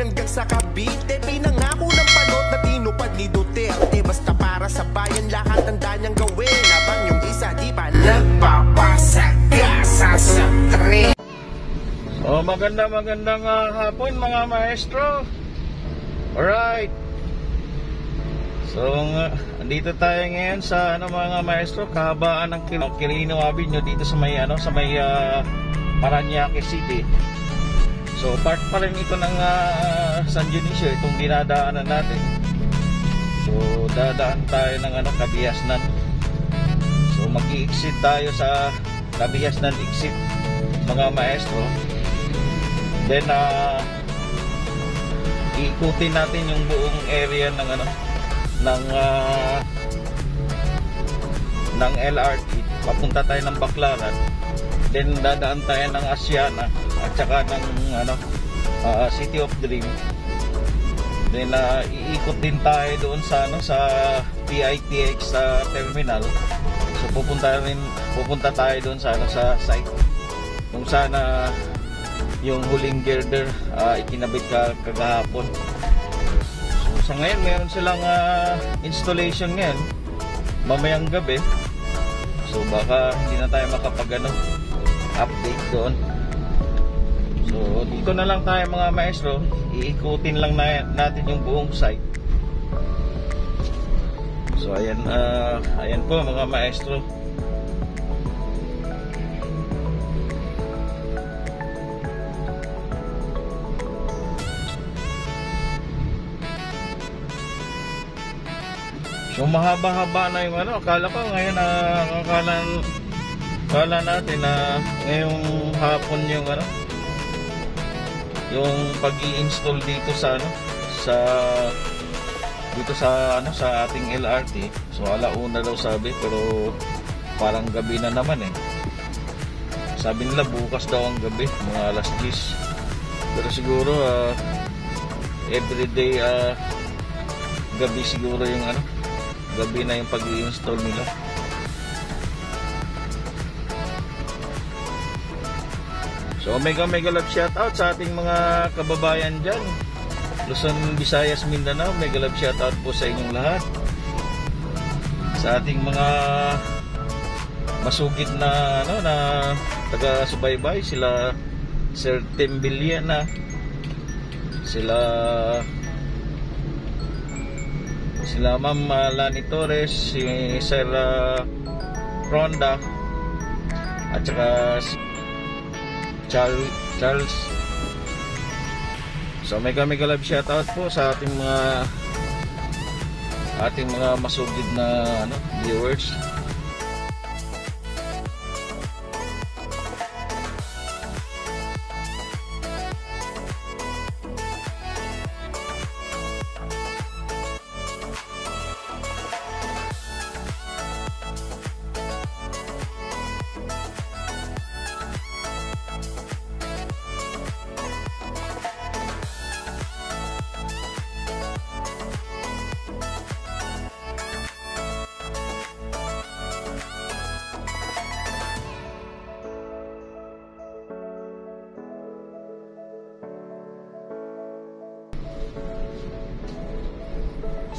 hanggang sa Cavite. Pinangako ng panot na tinupad ni Duterte. Basta para sa bayan lahat ang danyang gawin. Habang yung isa di pa nagpapasagasa sa tren. Oh, magandang hapon mga maestro. Alright. So, andito tayo ngayon sa mga maestro, kahabaan ng Quirino Avenue dito sa may Parañaque City. So, part pa rin ito ng San Dionisio, itong dinadaanan natin. So, dadaan tayo ng Cabiasnan. So, mag-i-exit tayo sa Cabiasnan exit mga maestro. Then, iikutin natin yung buong area ng LRT. Papunta tayo ng Baclaran. Then, dadaan tayo ng Asiana at saka ng City of Dream. Then, iikot din tayo doon sa PITX terminal. So, pupunta tayo doon sa site kung sana yung huling girder ikinabit kagahapon. So, sa ngayon meron silang installation ngayon mamayang gabi. So, baka hindi na tayo update doon. So, dito na lang tayo mga maestro, iikutin lang natin yung buong site. So, ayan po mga maestro. So, mahaba-haba na yung akala ko ngayon akala natin na ngayong hapon yung yung pag-i-install dito sa ating LRT. So, alauna daw sabi, pero parang gabi na naman eh. Sabi nila bukas daw ang gabi, mga alas 10. Pero siguro everyday gabi siguro yung gabi na yung pag-i-install nila. So, mega love shoutout sa ating mga kababayan dyan, Luzon, Visayas, Mindanao. Mega love shoutout po sa inyong lahat. Sa ating mga masugid na taga-subaybay, sila Sir Tim Villena, sila Ma'am Lani Torres, si Sir Ronda, at saka Charles. So, mega love shoutout po sa ating mga masugid na viewers.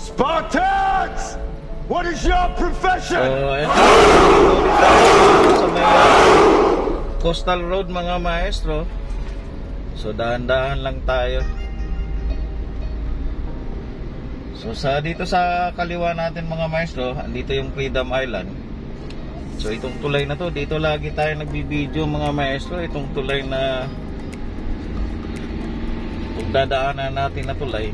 Spartans! What is your profession? So, sa may Coastal Road mga maestro. So, dahan-dahan lang tayo. So, dito sa kaliwa natin mga maestro, andito yung Freedom Island. So, itong tulay na to, dito lagi tayo nagbibideo mga maestro. Itong tulay na pagdadaanan natin na tulay.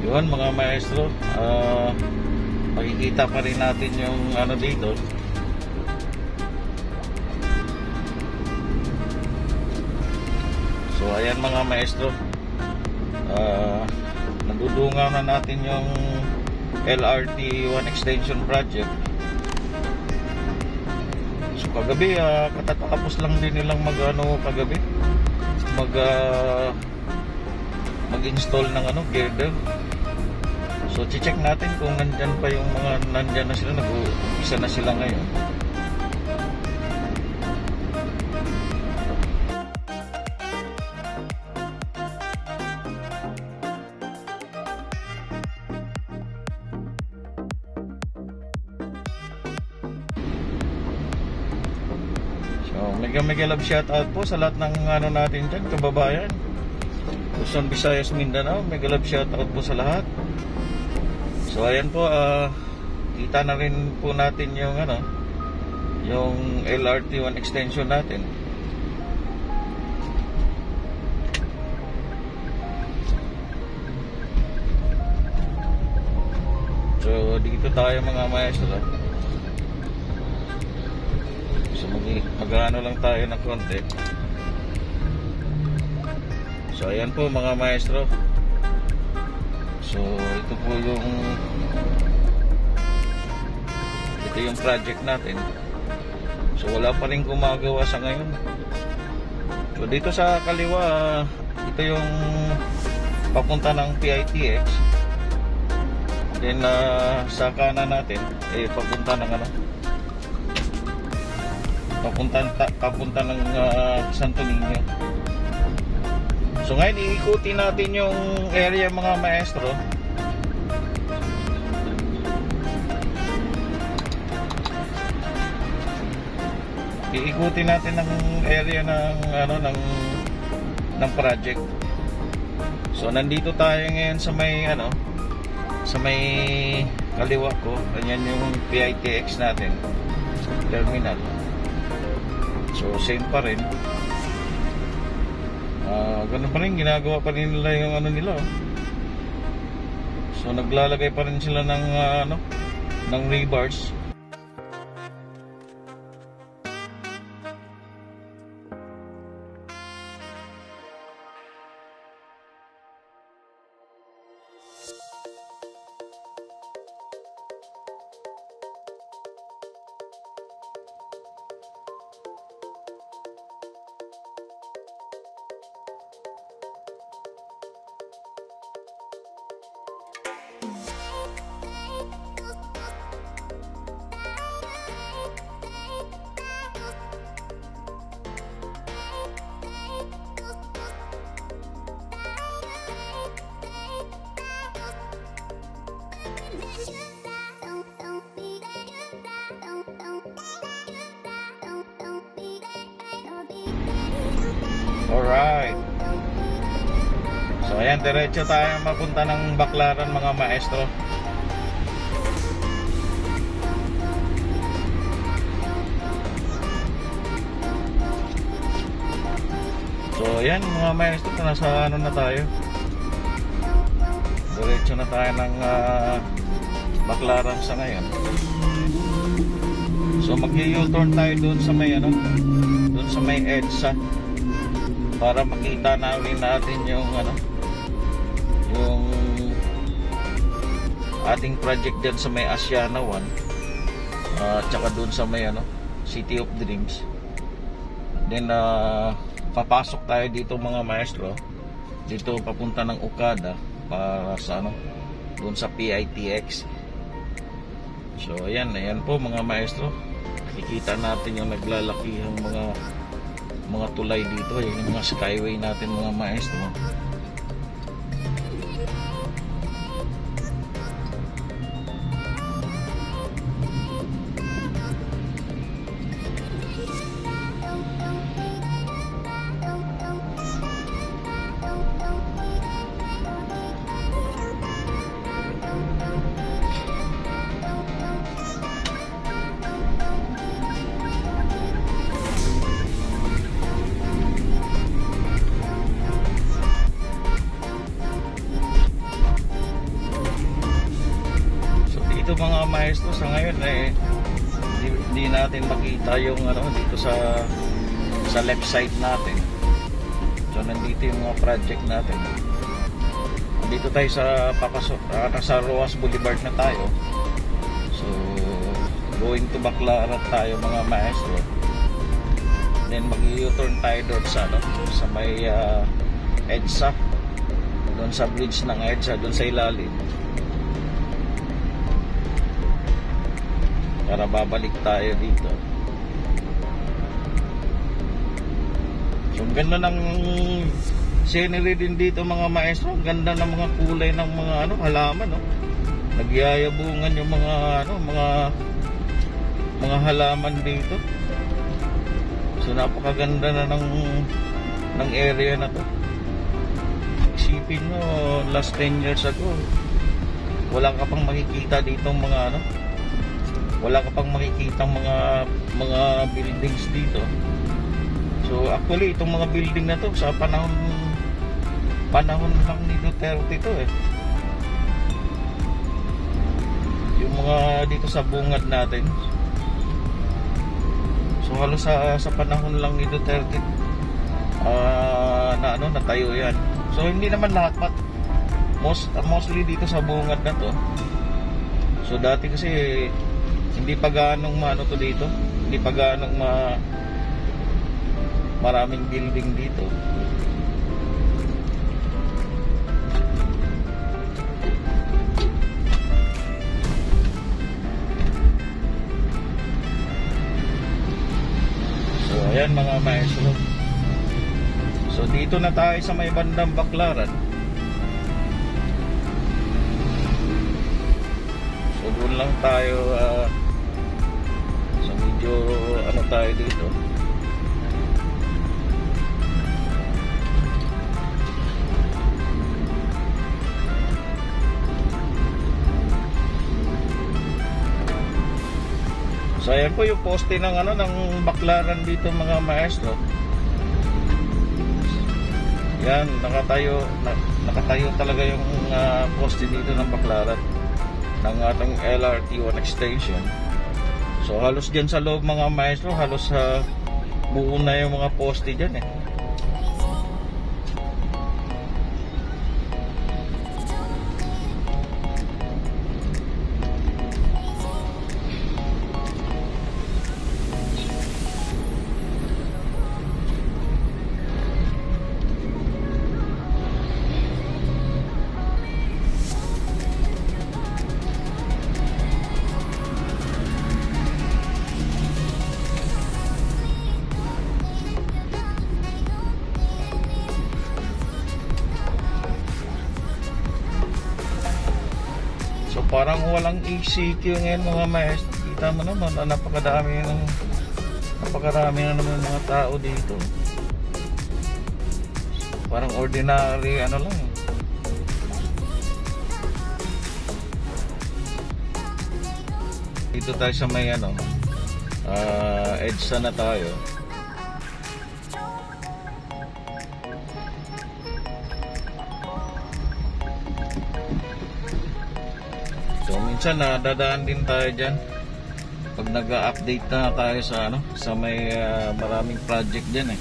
Yun mga maestro, makikita pa rin natin yung dito. So, ayan mga maestro, nadudungaw na natin yung LRT 1 extension project. So, kagabi katatapos lang din nilang kagabi mag-install ng girder. So, check natin kung nandyan pa yung mga nandyan na sila, nag-umpisa na sila ngayon. So, mega love shoutout po sa lahat ng ano natin dyan, kababayan. Luzon, Visayas, Mindanao, mega love shoutout po sa lahat. So, ayan po, kita na rin po natin yung ano, yung LRT1 extension natin. So, dito tayo mga maestro. So, mag-ano lang tayo ng konti. So, ayan po mga maestro. So, ito po yung project natin. So, wala pa rin gumagawa sa ngayon. So, dito sa kaliwa, ito yung papunta ng PITX. Then, sa kanan natin, papunta ng ano, papunta ng Santo Niño. So, ngayon, iikutin natin yung area mga maestro. Iikutin natin ng area ng ano ng project. So, nandito tayo ngayon sa may ano, sa may kaliwa ko. Ayan yung PITX natin, terminal. So, same pa rin. Ganun pa rin, ginagawa pa rin nila yung ano nila. So, naglalagay pa rin sila ng ano, ng rebars. Alright. So, ayan, diretso tayo mapunta ng Baclaran mga maestro. So, ayan mga maestro, nasa ano na tayo. Diretso na tayo ng Baclaran sa ngayon. So, mag-u-turn tayo doon sa may ano, doon sa may EDSA, para makita namin natin yung ano, yung ating project dyan sa may Asiana 1, tsaka dun sa may ano, City of Dreams. Then papasok tayo dito mga maestro, dito papunta ng Okada para sa ano, dun sa PITX. So ayan po mga maestro, nakikita natin yung naglalakihang mga tulay dito, yung mga skyway natin mga maestro. Ito mga maestro, sa ngayon hindi natin makita yung ano dito sa left side natin. So nandito yung mga project natin. Dito tayo sa papasok, nasa Roas Boulevard na tayo. So going to Baclaran tayo mga maestro. Then mag-u-turn tayo doon sa ano, sa may EDSA, doon sa bridge ng EDSA, doon sa ilalim, para babalik tayo dito. So, ang ganda ng scenery din dito mga maestro. Ang ganda ng mga kulay ng mga ano, halaman, no? Nagyayabungan yung mga ano, mga halaman dito. So napakaganda na ng area na to. Isipin mo, last 10 years ago, wala ka pang makikita dito mga ano, wala ka pang makikita mga buildings dito. So actually itong mga building na to sa panahon lang ni Duterte to eh. Yung mga dito sa bungad natin. So halos sa panahon lang ni Duterte natayo yan. So hindi naman lahat, but mostly dito sa bungad na to. So dati kasi hindi pa gaanong maano to dito, hindi pa gaanong maraming building dito. So ayan mga maestro. So dito na tayo sa may bandang Baclaran. So doon lang tayo so medyo ano tayo dito. So ayan po yung poste ng ng Baclaran dito mga maestro. Yan, nakatayo talaga yung poste dito ng Baclaran ng ating LRT1 extension. So halos dyan sa loob mga maestro, halos buo na yung mga poste dyan eh. Parang walang ECQ ngayon mga maestro. Kita mo naman, napakarami na naman mga tao dito. Parang ordinary lang eh. Dito tayo sa may EDSA na tayo. So minsan dadaan din tayo dyan pag nag-update na tayo sa may maraming project dyan eh.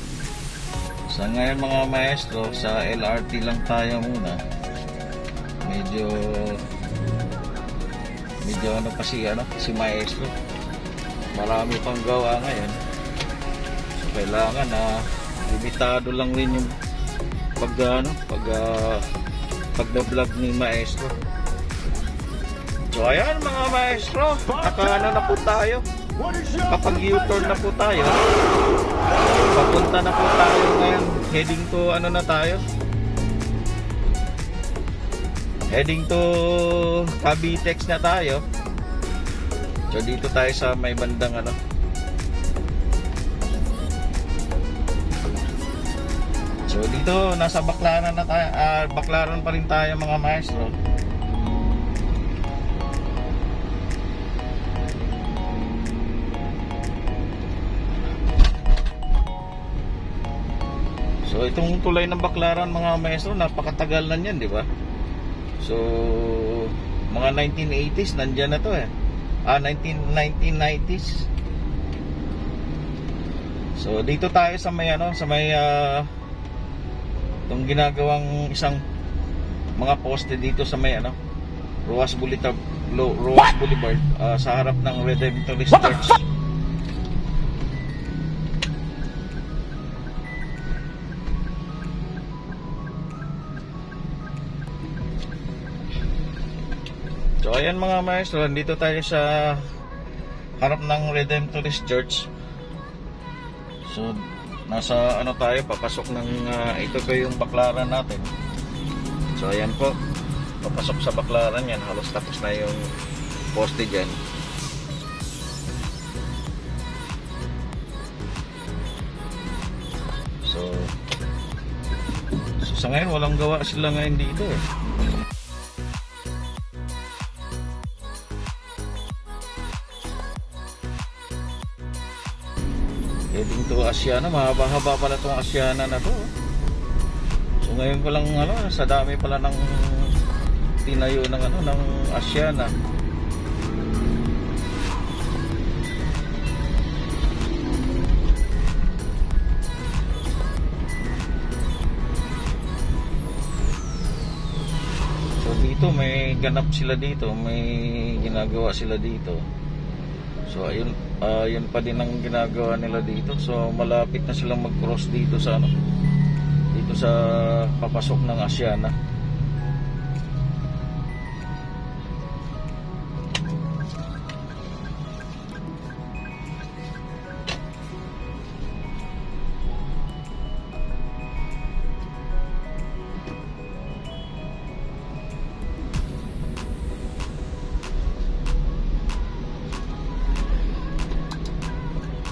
So ngayon mga maestro, sa LRT lang tayo muna. Medyo si maestro, marami pang gawa ngayon. So kailangan limitado lang rin yung pag-vlog ni maestro. So ayan mga maestro, na po tayo. Kapag U-turn na po tayo, papunta na po tayo ngayon. Heading to na tayo? Heading to Cavitex na tayo. So dito tayo sa may bandang So dito nasa Baclaran na tayo, Baclaran pa rin tayo mga maestro. So itong tulay ng Baclaran mga maestro, napakatagal na niyan, di ba? So mga 1980s nandiyan na to eh. 1990s. So dito tayo sa may itong ginagawang isang mga poste dito sa may Roas Boulevard, sa harap ng Redemptorist Church. So ayan mga maestro, dito tayo sa harap ng Redemptorist Church. So nasa tayo, papasok ng ito yung Baclaran natin. So ayan po, papasok sa Baclaran yan, halos tapos na yung poste dyan. Sa ngayon, walang gawa sila ngayon dito eh. Heading to Asiana, mahaba-haba pala itong Asiana na to. So ngayon pa lang sa dami pala ng tinayo ng ng Asiana. So dito may ganap sila dito, may ginagawa sila dito. So ayun, yun pa din ang ginagawa nila dito. So malapit na silang mag-cross dito sa dito sa papasok ng Asiana.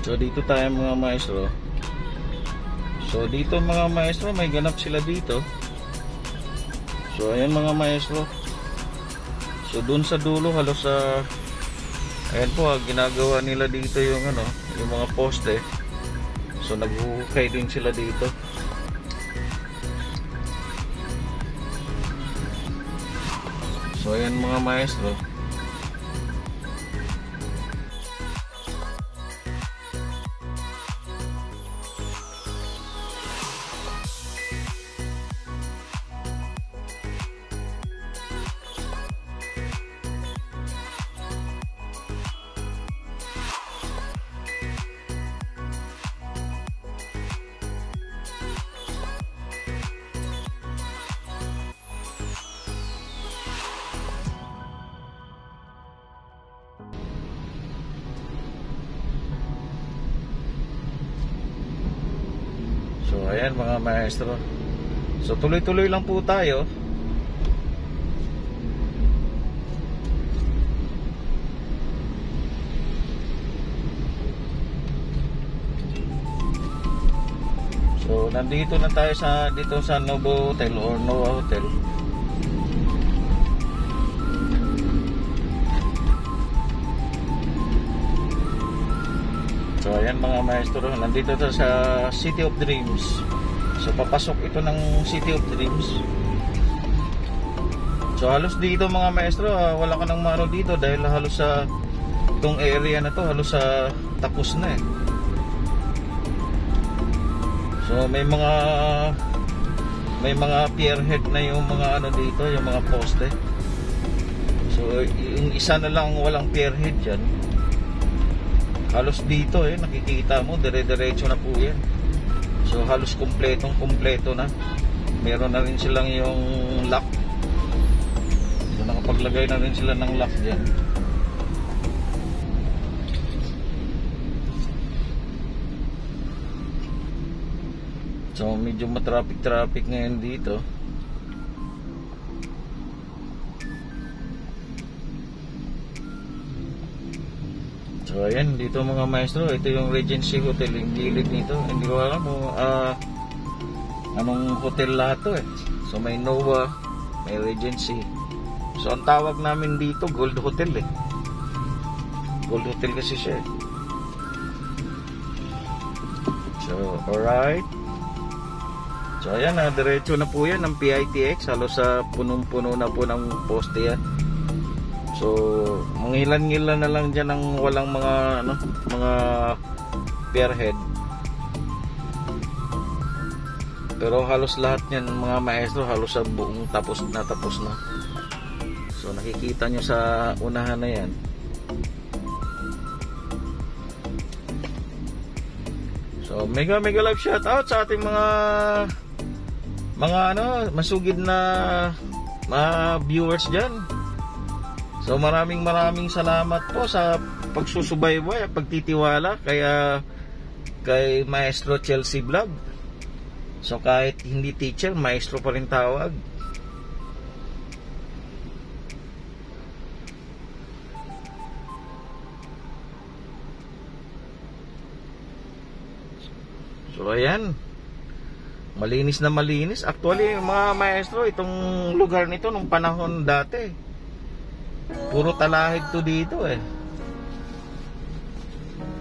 So dito tayo mga maestro. So dito mga maestro, may ganap sila dito. So ayan mga maestro. So dun sa dulo halos sa ayan po, ginagawa nila dito yung yung mga poste. So naghuhukay din sila dito. So ayan mga maestro. So ayan mga maestro. So tuloy-tuloy lang po tayo. So nandito na tayo dito sa Novo Hotel or Noah Hotel. So ayan mga maestro, nandito tayo sa City of Dreams. So papasok ito ng City of Dreams. So halos dito mga maestro, wala ka nang maro dito dahil halos sa itong area na to halos sa tapos na eh. So may mga pierhead na yung mga dito, yung mga poste. So yung isa na lang walang pierhead dyan. Halos dito nakikita mo, dire-diretso na po yan. So halos kumpleto na. Meron na rin silang yung lock. So nakapaglagay na rin sila ng lock dyan. So medyo matraffic ngayon dito. So ayan, dito mga maestro, ito yung Regency Hotel, yung gilid nito. Hindi ko alam kung anong hotel lahat to eh. So may Noah, may Regency. So ang tawag namin dito Gold Hotel eh. Gold Hotel kasi siya eh. So alright. So ayan, diretso na po yan ng PITX. Halos sa punong-puno na po ng poste yan. So, mangilan-ngilan na lang dyan ng walang mga mga pierhead. Pero halos lahat yan mga maestro, halos sa buong tapos na. So, nakikita nyo sa unahan na yan. So, mega love shout out sa ating mga masugid na mga viewers dyan. So maraming salamat po sa pagsusubaybay at pagtitiwala kay Maestro Chelsea Vlog. So kahit hindi teacher, maestro pa rin tawag. So ayan, Malinis na malinis. Actually, mga maestro, itong lugar nito nung panahon dati, puro talahib to dito eh.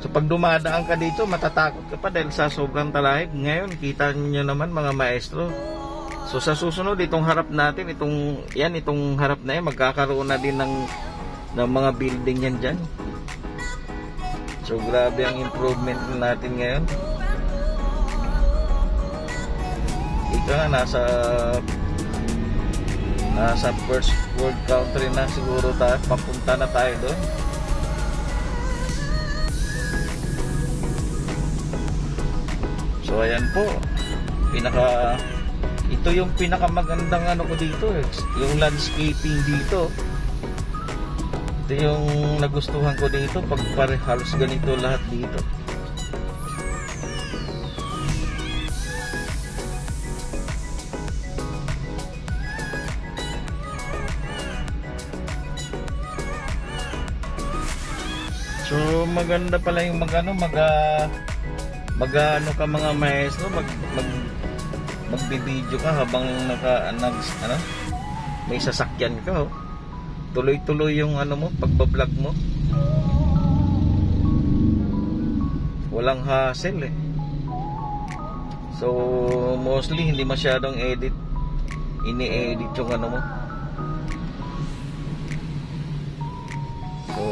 So pag dumadaan ka dito, matatakot ka pa dahil sa sobrang talahib. Ngayon, kita niyo naman mga maestro. So sa susunod, itong harap natin, itong harap na yan, magkakaroon na din ng mga building yan dyan. So grabe ang improvement natin ngayon. Ika nasa first world country na siguro tayo, papunta na tayo doon. So ayan po, ito yung pinakamagandang ano ko dito eh, yung landscaping dito. Ito yung nagustuhan ko dito pag halos ganito lahat dito. So maganda pala yung magano ka mga maestro, magbibideo ka habang may sasakyan ka, oh. Tuloy-tuloy yung pagbablog mo. Walang hassle eh. So mostly hindi masyadong ini-edit yung mo. So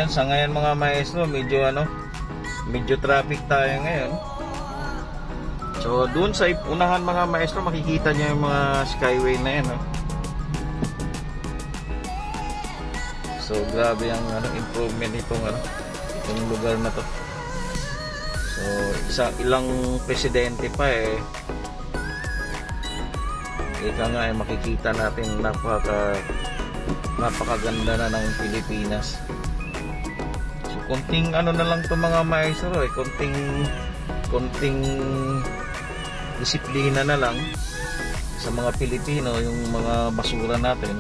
sa ngayon mga maestro, medyo traffic tayo ngayon. So doon sa unahan mga maestro, makikita niyo yung mga skyway na yan, oh. So grabe ang improvement itong lugar na to. So ilang presidente pa eh. Ika nga makikita natin napakaganda na ng Pilipinas. So konting na lang to mga maestro eh, konting disiplina na lang sa mga Pilipino, yung mga basura natin.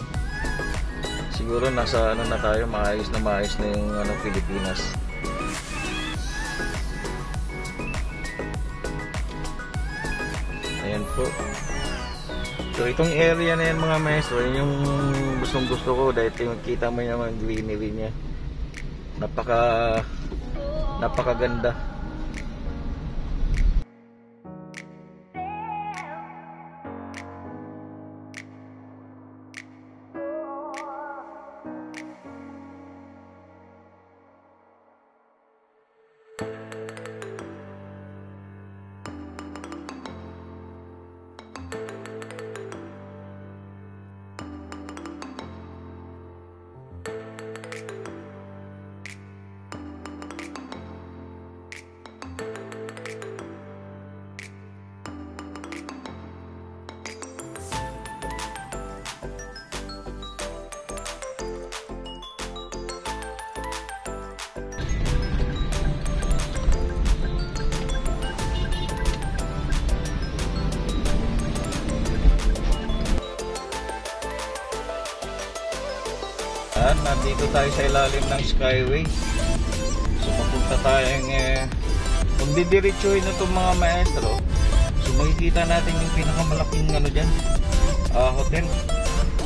Siguro nasa na tayo, maayos na yung Pilipinas. Ayan po. So itong area na yan mga maestro, yun yung gustong gusto ko dahil makita mo yung greenery niya. Napakaganda. Nandito tayo sa ilalim ng skyway. So papunta tayong kung didiretsuhin na itong mga maestro, so makikita natin yung pinakamalaking dyan, hotel,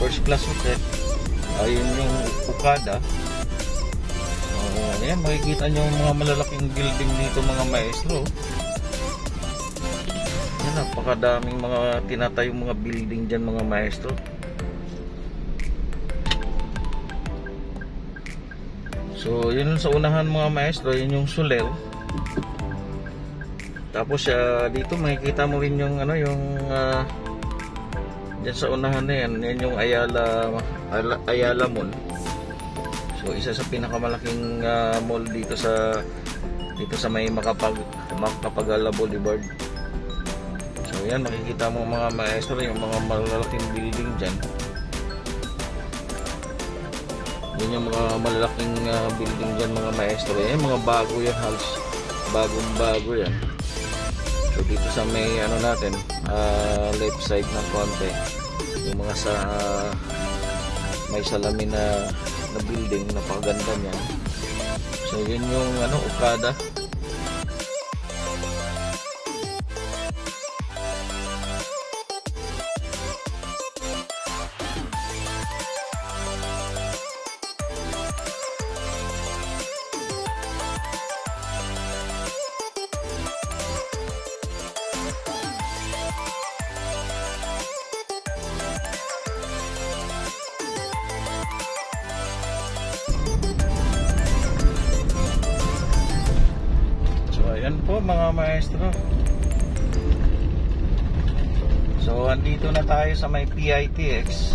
first class hotel. Ayun yung Okada. Ayan, makikita nyo yung mga malalaking building dito mga maestro. Yan, napakadaming mga tinatayong mga building dyan mga maestro. So yun sa unahan mga maestro, yun yung Soler. Tapos dito makikita mo rin yung dyan sa unahan na yan, yan yung Ayala Mall. So isa sa pinakamalaking mall dito sa may Makapagala Boulevard. So yan, makikita mo mga maestro yung mga malalaking building dyan. Yun yung mga malalaking building dyan mga maestro. Yan mga bago yan, halos bagong bago yan. So dito sa may natin, left side ng konti, yung mga may salamin na building, napakaganda niyan. So yun yung Okada. ayan po mga maestro. So andito na tayo sa may PITX.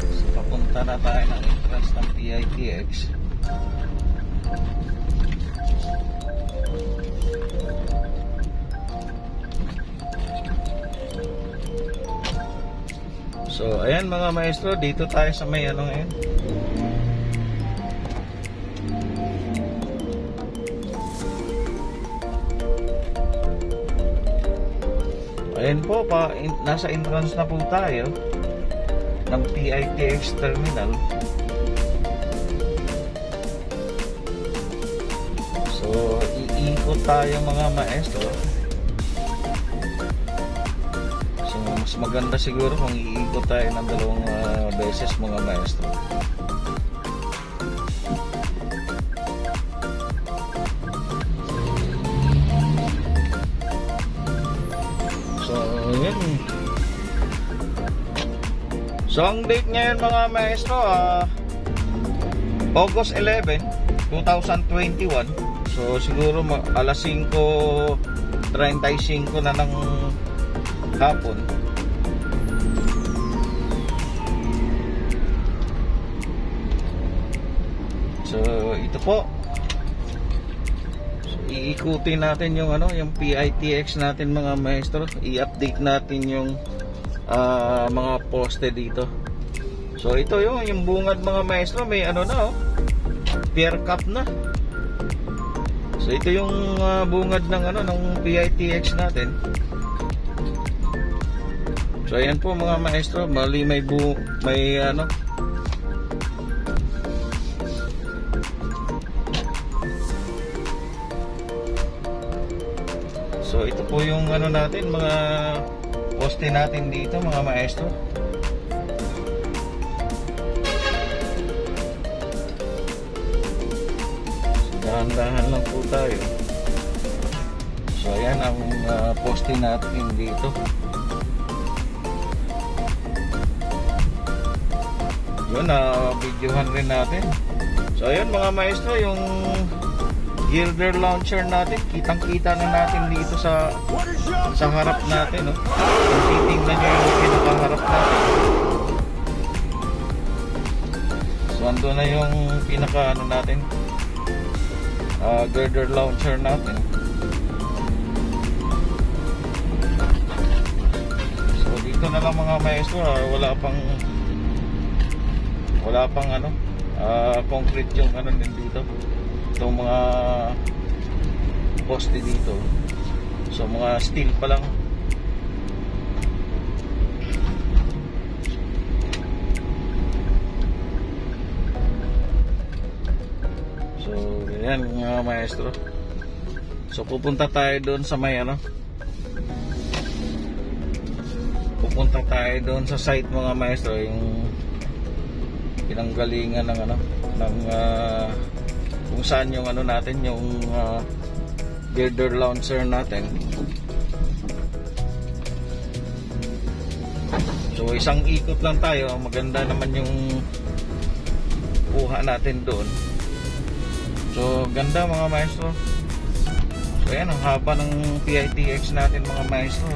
So, papunta na tayo ng entrance ng PITX. So ayan mga maestro, dito tayo sa may ano ngayon. Ayan po nasa entrance na po tayo ng PITX terminal. So iikot tayo mga maestro. So mas maganda siguro kung iikot tayo ng dalawang beses mga maestro. So ang date ngayon mga maestro, August 11, 2021. So siguro alas 5:35 na ng hapon. So ito po. So, iikutin natin yung yung PITX natin mga maestro. I-update natin yung mga poste dito. So ito yung bungad mga maestro, may pier cap na. So ito yung bungad ng ng PITX natin. So ayan po mga maestro, mali may So ito po yung natin, mga poste natin dito mga maestro. So, dahan-dahan lang po tayo. So ayan ang poste natin dito. Yun, videohan rin natin. So ayan mga maestro, yung girder launcher natin, kitang-kita na natin dito sa harap natin, no? Kung titingnan nyo yung pinakaharap natin. So ando na yung pinaka natin, girder launcher natin. So dito na lang mga maestro, wala pang concrete yung din dito. Itong mga poste dito, so mga steel pa lang. So yan mga maestro. So pupunta tayo doon sa may pupunta tayo doon sa site mga maestro, yung pinanggalingan ng kung saan yung natin, yung girder launcher natin. So isang ikot lang tayo, maganda naman yung kuha natin doon. So ganda mga maestro. So ayan ang haba ng PITX natin mga maestro.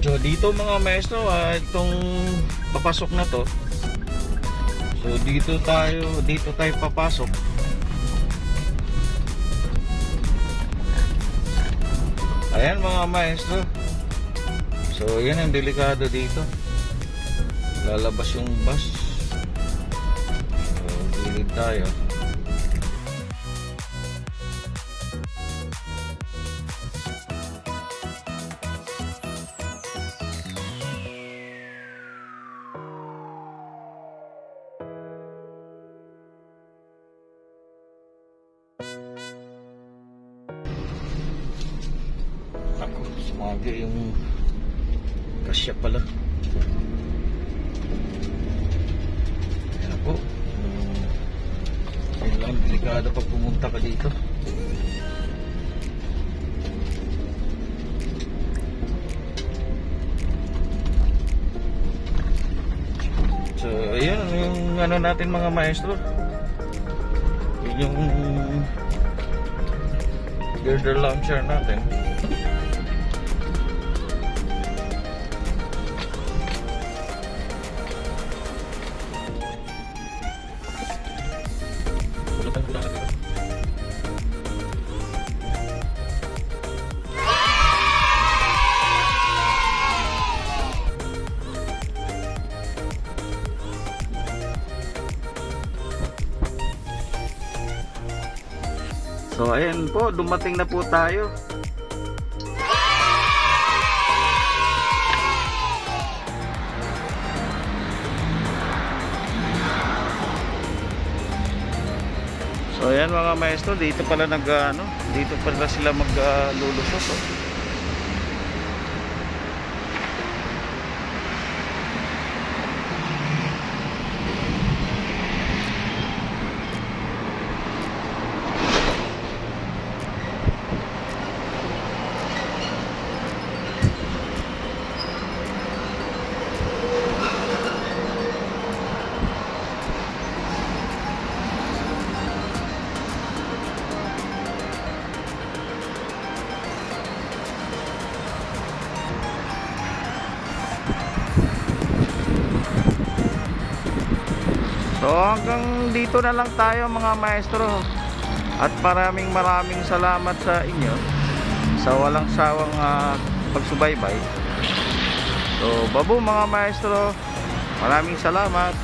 So dito mga maestro, itong papasok na to. So dito tayo papasok. Ayan mga maestro. So yan ang delikado dito. lalabas yung bus. So, gilid tayo. Ako, sumagi yung kasya pala. Ayan po. Yun lang, delikado pag pumunta ka dito. So, ayun yung ano natin mga maestro. Yun yung girder launcher natin. So ayan po, dumating na po tayo. So ayan mga maestro, dito pala dito pala sila maglulusot. So hanggang dito na lang tayo mga maestro. At maraming salamat sa inyo sa walang sawang pagsubaybay. So babo mga maestro, maraming salamat.